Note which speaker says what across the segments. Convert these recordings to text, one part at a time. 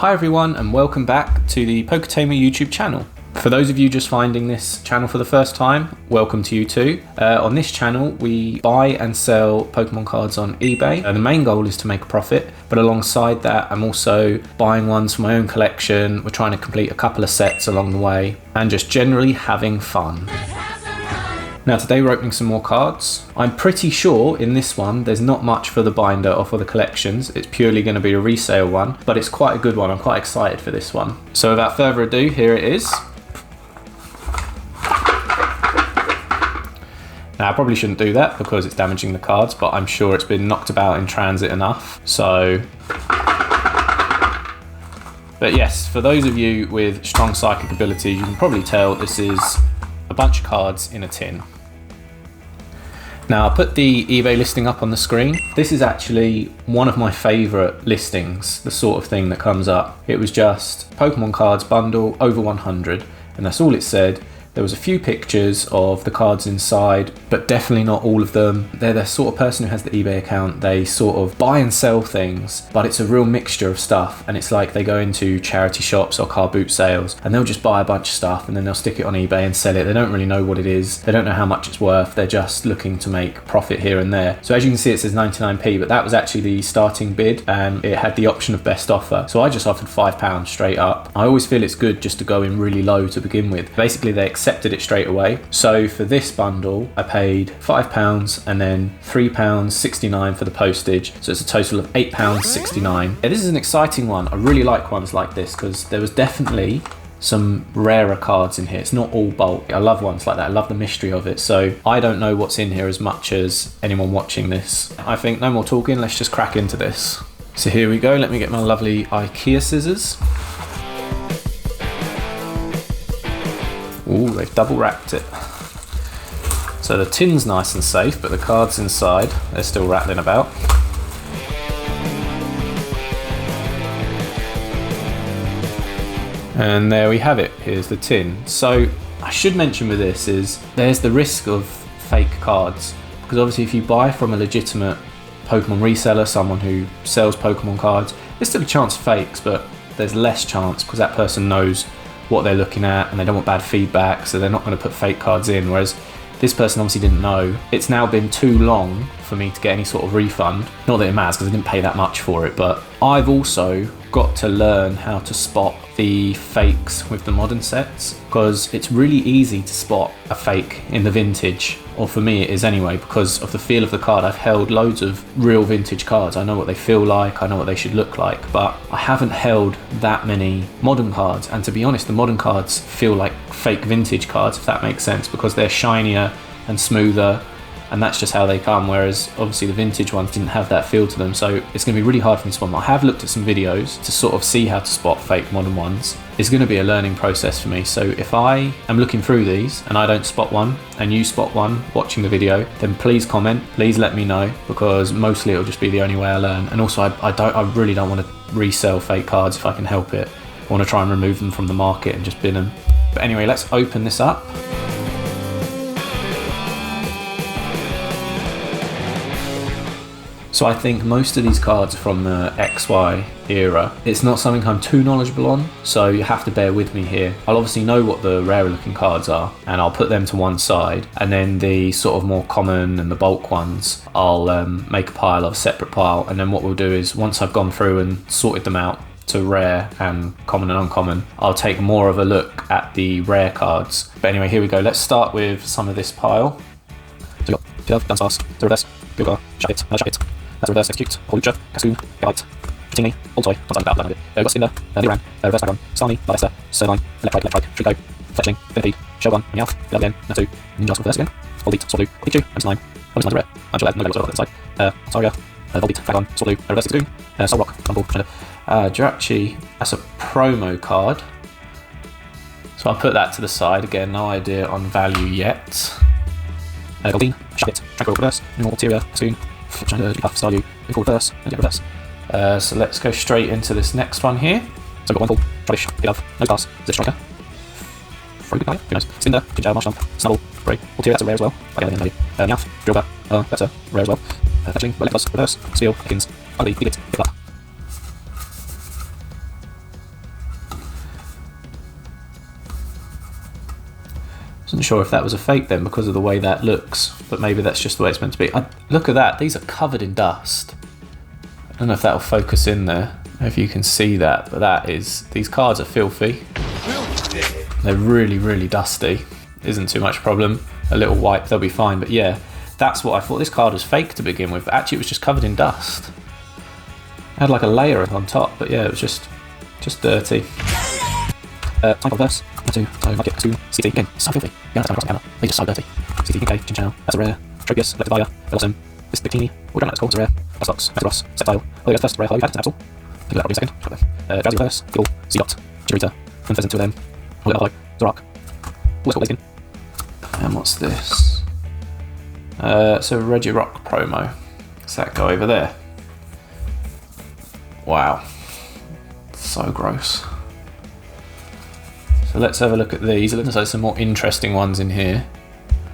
Speaker 1: Hi everyone and welcome back to the PokeTamer YouTube channel. For those of you just finding this channel for the first time, welcome to you too. On this channel we buy and sell Pokemon cards on eBay. The main goal is to make a profit, but alongside that I'm also buying ones for my own collection. We're trying to complete a couple of sets along the way and just generally having fun. Now today we're opening some more cards. I'm pretty sure in this one there's not much for the binder or for the collections. It's purely going to be a resale one, but it's quite a good one. I'm quite excited for this one. So without further ado, here it is. Now I probably shouldn't do that because it's damaging the cards, but I'm sure it's been knocked about in transit enough. So, but yes, for those of you with strong psychic ability, you can probably tell this is a bunch of cards in a tin. Now I'll put the eBay listing up on the screen. This is actually one of my favourite listings, the sort of thing that comes up. It was just Pokemon cards bundle over 100 and that's all it said. There was a few pictures of the cards inside, but definitely not all of them. They're the sort of person who has the eBay account. They sort of buy and sell things, but it's a real mixture of stuff. And it's like they go into charity shops or car boot sales and they'll just buy a bunch of stuff and then they'll stick it on eBay and sell it. They don't really know what it is. They don't know how much it's worth. They're just looking to make profit here and there. So as you can see, it says 99p, but that was actually the starting bid and it had the option of best offer. So I just offered £5 straight up. I always feel it's good just to go in really low to begin with. Basically, they accepted it straight away. So for this bundle I paid £5 and then £3.69 for the postage, so it's a total of £8.69. This is an exciting one. I really like ones like this because there was definitely some rarer cards in here. It's not all bulk. I love ones like that. I love the mystery of it. So I don't know what's in here as much as anyone watching this. I think no more talking, let's just crack into this. So here we go. Let me get my lovely IKEA scissors. Ooh, they've double wrapped it. So the tin's nice and safe, but the cards inside, they're still rattling about. And there we have it, here's the tin. So I should mention with this is there's the risk of fake cards, because obviously if you buy from a legitimate Pokemon reseller, someone who sells Pokemon cards, there's still a chance of fakes, but there's less chance because that person knows what they're looking at and they don't want bad feedback, so they're not going to put fake cards in, whereas this person obviously didn't know. It's now been too long for me to get any sort of refund. Not that it matters because I didn't pay that much for it, but I've also got to learn how to spot the fakes with the modern sets, because it's really easy to spot a fake in the vintage, or for me it is anyway, because of the feel of the card. I've held loads of real vintage cards. I know what they feel like, I know what they should look like, but I haven't held that many modern cards, and to be honest, the modern cards feel like fake vintage cards, if that makes sense, because they're shinier and smoother, and that's just how they come, whereas obviously the vintage ones didn't have that feel to them. So it's going to be really hard for me to spot them. I have looked at some videos to sort of see how to spot fake modern ones. It's going to be a learning process for me, so if I am looking through these and I don't spot one and you spot one watching the video, then please comment, please let me know, because mostly it'll just be the only way I learn. And also I really don't want to resell fake cards if I can help it. I want to try and remove them from the market and just bin them. But anyway, let's open this up. So I think most of these cards are from the XY era. It's not something I'm too knowledgeable on, so you have to bear with me here. I'll obviously know what the rarer looking cards are, and I'll put them to one side, and then the sort of more common and the bulk ones, I'll make a pile of a separate pile, and then what we'll do is once I've gone through and sorted them out to rare and common and uncommon, I'll take more of a look at the rare cards. But anyway, here we go. Let's start with some of this pile. So we've got Pilaf, Dunsparce, Reselling, Gilgar, Shuckit, Shuckit. That's Reverse Execute, Holucha, Cascoon, Galite, Tringy, Voltoy, we've got Cinder, Nidoran, Reverse Dragon, Starmie, Ballista, Sirline, Electrike, Trico, Fletchling, Venipede, Shogun, Meowth, Velgen, Natu, Ninjask Reverse again, Volbeat, Swablu, Pikachu, Ms9, Bonus Rare, Angela, no levels on the inside, Saria, Volbeat, Dragon, Swablu, Reverse Execute, Solrock, Rumble, Shredder, Jirachi, that's a promo card. So I'll put that to the side, again, no idea on value yet. Goldeen, Shuckit, Tranquil Reverse, Normal Ulterior, Cascoon, Staryu, Forward Reverse, and get Reverse. So let's go straight into this next one here. So we've got Wonderful, Tradish, Pilaf, Nosepass, Zip-Striker, Froggy, who knows, Cinder, Ginger, Marshtomp, Snubble, Bray, Ulterior, that's a rare as well. Meowth, Drillbur, that's a rare as well. Fetchling, Relentless, Reverse, Steel, Higgins, Ugly, Piglet, Pickup. sure if that was a fake then because of the way that looks, but maybe that's just the way it's meant to be. Look at that, these are covered in dust. I don't know if that'll focus in there, if you can see that, but these cards are filthy. They're really, really dusty. Isn't too much problem. A little wipe, they'll be fine, but yeah, that's what I thought. This card was fake to begin with, but actually it was just covered in dust. It had like a layer on top, but yeah, it was just dirty. Time for verse. So like it to CT again, so filthy. Yeah, that's across the camera. They're just so dirty. CT UK, Chin Channel, that's a rare. Tropius, Elected Fire, Velocim, this Bikini, we don't know what it's called, it's a rare. Xbox, Metagross, Sceptile. Oh, yeah, first rare follow, that's Absol. Take that probably a second. Drowsy Verse, Gil, Seedot, Chirita, Unpheasant, two of them. All the other Zorak. All that's called Lakin. And what's this? So Regirock promo. Does that go over there? Wow. So gross. So let's have a look at these. It looks like there's some more interesting ones in here.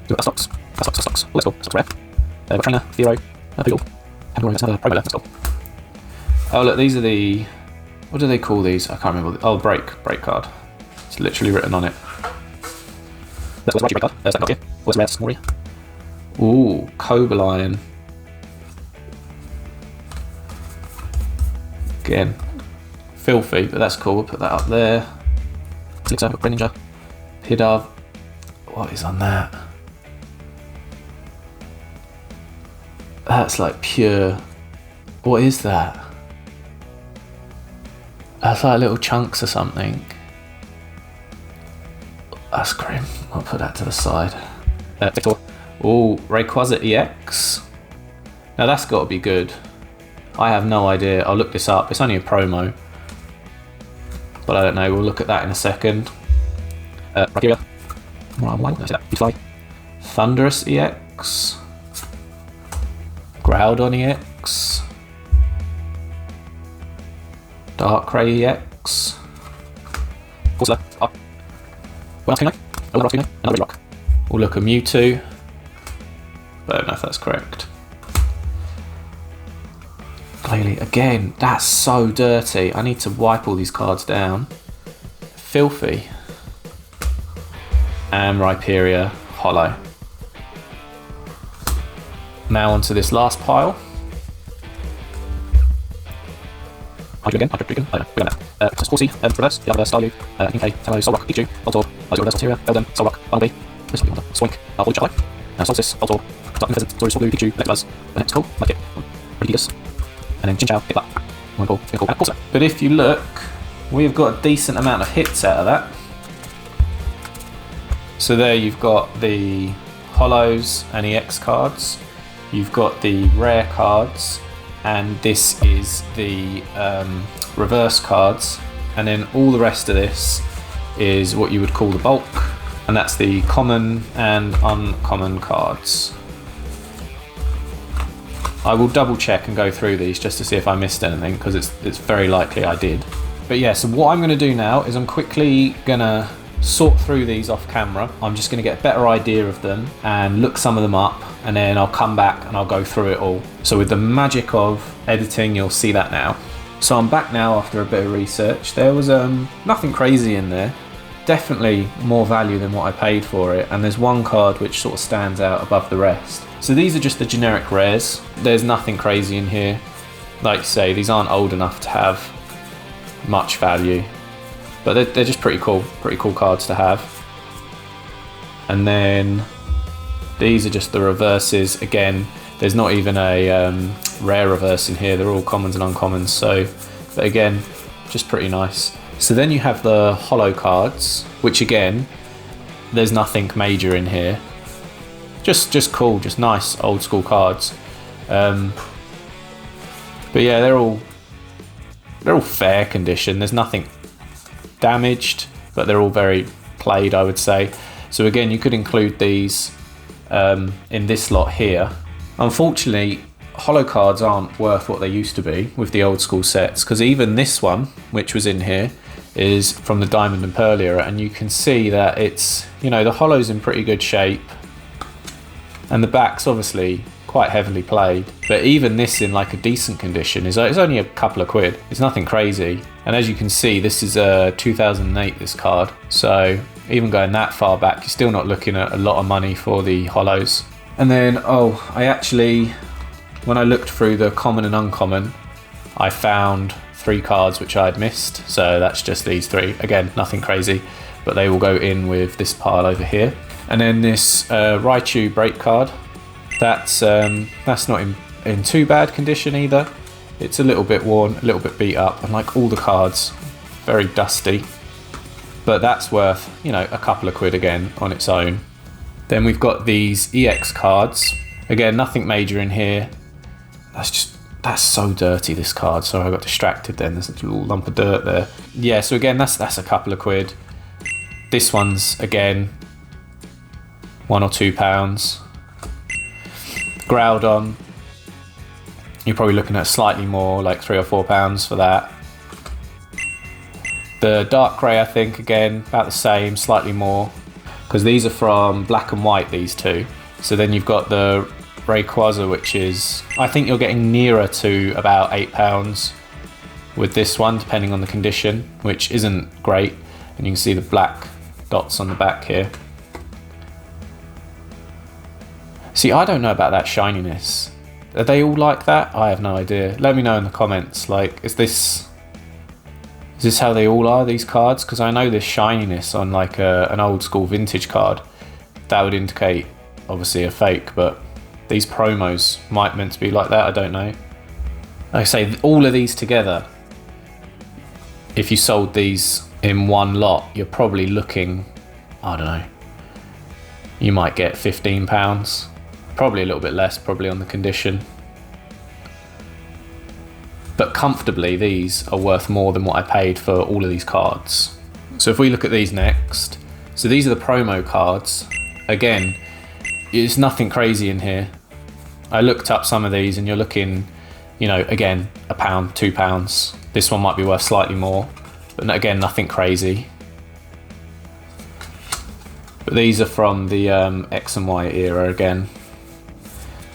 Speaker 1: We've got stocks. Oh, let's go. Stocks rare. We've got Trainer, Theoro, Poodle. Let's have a promo left. Let's go. Oh, look, these are the... What do they call these? I can't remember. Oh, break card. It's literally written on it. That's a break card. There's that card here. What's rare? Snoria. Ooh, Cobalion. Again, filthy, but that's cool. We'll put that up there. Elixir, Greninja, Pidav. What is on that? That's like pure. What is that? That's like little chunks or something. That's grim. I'll put that to the side. Victor. Oh, Rayquaza EX. Now that's got to be good. I have no idea. I'll look this up. It's only a promo. But I don't know. We'll look at that in a second. Rakiria. Beautifly. Thunderous EX. Groudon EX. Darkrai EX. Corsola. Up. What else can I? Another rock. We'll look at Mewtwo. But I don't know if that's correct. Glalie. Again, that's so dirty. I need to wipe all these cards down. Filthy. And Rhyperior Hollow. Now onto this last pile. Hydreigon. I don't know. We got that. Horsey, Reverse, the other Staryu, Inkay, Tamo, Solrock, Pikachu, Voltorb, Reverse Interior, Beldum, Solrock, Bumblebee, Swink, Void Solstice, Voltorb, Dark Pheasant, Zorius, Blue, Pikachu, Electabuzz, and it's cool, like it, Ridiculous, and then Chinchou, Hiplat, Wimple, Fickle, and Corso. But if you look, we've got a decent amount of hits out of that. So there you've got the Hollows and EX cards, you've got the rare cards, and this is the reverse cards, and then all the rest of this is what you would call the bulk, and that's the common and uncommon cards. I will double check and go through these just to see if I missed anything, because it's very likely I did. But yeah, so what I'm going to do now is I'm quickly going to sort through these off camera. I'm just going to get a better idea of them and look some of them up, and then I'll come back and I'll go through it all. So with the magic of editing, you'll see that now. So I'm back now after a bit of research. There was nothing crazy in there. Definitely more value than what I paid for it, and there's one card which sort of stands out above the rest. So these are just the generic rares. There's nothing crazy in here. Like you say, these aren't old enough to have much value, but they're just pretty cool cards to have. And then these are just the reverses. Again, there's not even a rare reverse in here. They're all commons and uncommons. So, but again, just pretty nice. So then you have the holo cards, which again, there's nothing major in here. Just cool, just nice old school cards. But yeah, they're all fair condition. There's nothing damaged, but they're all very played, I would say. So again, you could include these in this lot here. Unfortunately, holo cards aren't worth what they used to be with the old school sets, because even this one, which was in here, is from the Diamond and Pearl era, and you can see that it's, you know, the holo's in pretty good shape, and the back's obviously quite heavily played, but even this in like a decent condition is it's only a couple of quid. It's nothing crazy, and as you can see, this is 2008, this card, so even going that far back, you're still not looking at a lot of money for the holos. And then, when I looked through the common and uncommon, I found 3 cards which I had missed. So that's just these 3. Again, nothing crazy, but they will go in with this pile over here. And then this Raichu break card, that's not in too bad condition either. It's a little bit worn, a little bit beat up, and like all the cards, very dusty. But that's worth, you know, a couple of quid again on its own. Then we've got these EX cards. Again, nothing major in here. That's so dirty, this card. Sorry, I got distracted then. There's a little lump of dirt there. Yeah, so again, that's a couple of quid. This one's, again, £1 or £2. Groudon, you're probably looking at slightly more, like £3 or £4 for that. The dark grey, I think, again, about the same, slightly more, because these are from Black and White, these 2. So then you've got the Rayquaza, which is, I think you're getting nearer to about £8 with this one, depending on the condition, which isn't great. And you can see the black dots on the back here. See, I don't know about that shininess. Are they all like that? I have no idea. Let me know in the comments. Like, is this how they all are, these cards? Because I know this shininess on like an old school vintage card, that would indicate obviously a fake, but these promos might meant to be like that, I don't know. Like I say, all of these together, if you sold these in one lot, you're probably looking, I don't know, you might get £15. Probably a little bit less, probably on the condition. But comfortably, these are worth more than what I paid for all of these cards. So if we look at these next, so these are the promo cards. Again, it's nothing crazy in here. I looked up some of these and you're looking, you know, again, £1, £2. This one might be worth slightly more, but again, nothing crazy. But these are from the X and Y era again.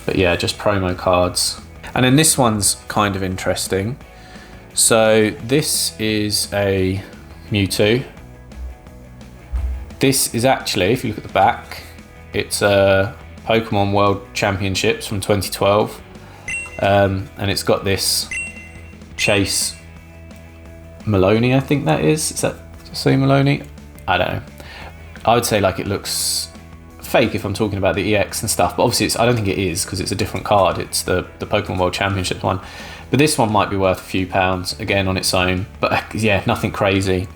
Speaker 1: But yeah, just promo cards. And then this one's kind of interesting. So this is a Mewtwo. This is actually, if you look at the back, it's a Pokemon World Championships from 2012. And it's got this Chase Maloney, I think that is. Is that say Maloney? I don't know. I would say like it looks fake if I'm talking about the EX and stuff, but obviously I don't think it is, because it's a different card. It's the Pokemon World Championships one. But this one might be worth a few pounds again on its own. But yeah, nothing crazy.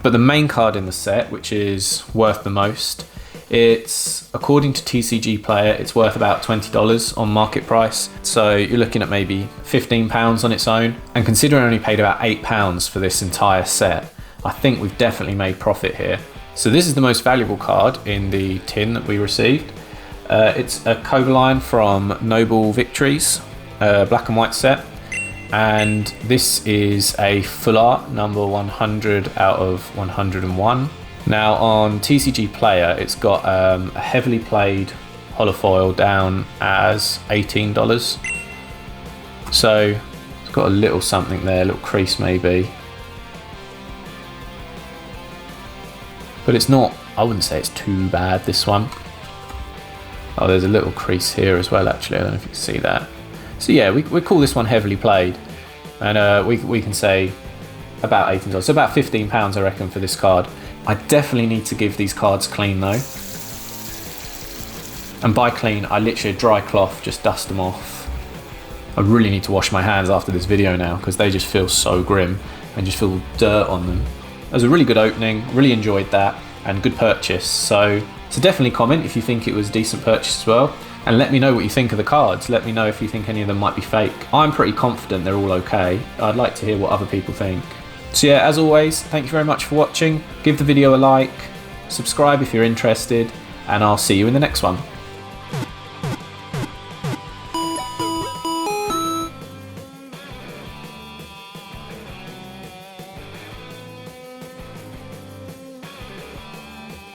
Speaker 1: But the main card in the set, which is worth the most, it's, according to TCG Player, it's worth about $20 on market price. So you're looking at maybe £15 on its own. And considering I only paid about £8 for this entire set, I think we've definitely made profit here. So this is the most valuable card in the tin that we received. It's a Cobaline from Noble Victories, black and white set. And this is a full art, number 100 out of 101. Now on TCG Player, it's got a heavily played holofoil down as $18. So it's got a little something there, a little crease maybe. But it's not, I wouldn't say it's too bad, this one. Oh, there's a little crease here as well, actually. I don't know if you can see that. So yeah, we call this one heavily played. And we can say about $18. So about £15, I reckon, for this card. I definitely need to give these cards clean though. And by clean, I literally dry cloth, just dust them off. I really need to wash my hands after this video now, because they just feel so grim and just feel dirt on them. It was a really good opening, really enjoyed that, and good purchase. So definitely comment if you think it was a decent purchase as well. And let me know what you think of the cards. Let me know if you think any of them might be fake. I'm pretty confident they're all okay. I'd like to hear what other people think. So yeah, as always, thank you very much for watching. Give the video a like, subscribe if you're interested, and I'll see you in the next one.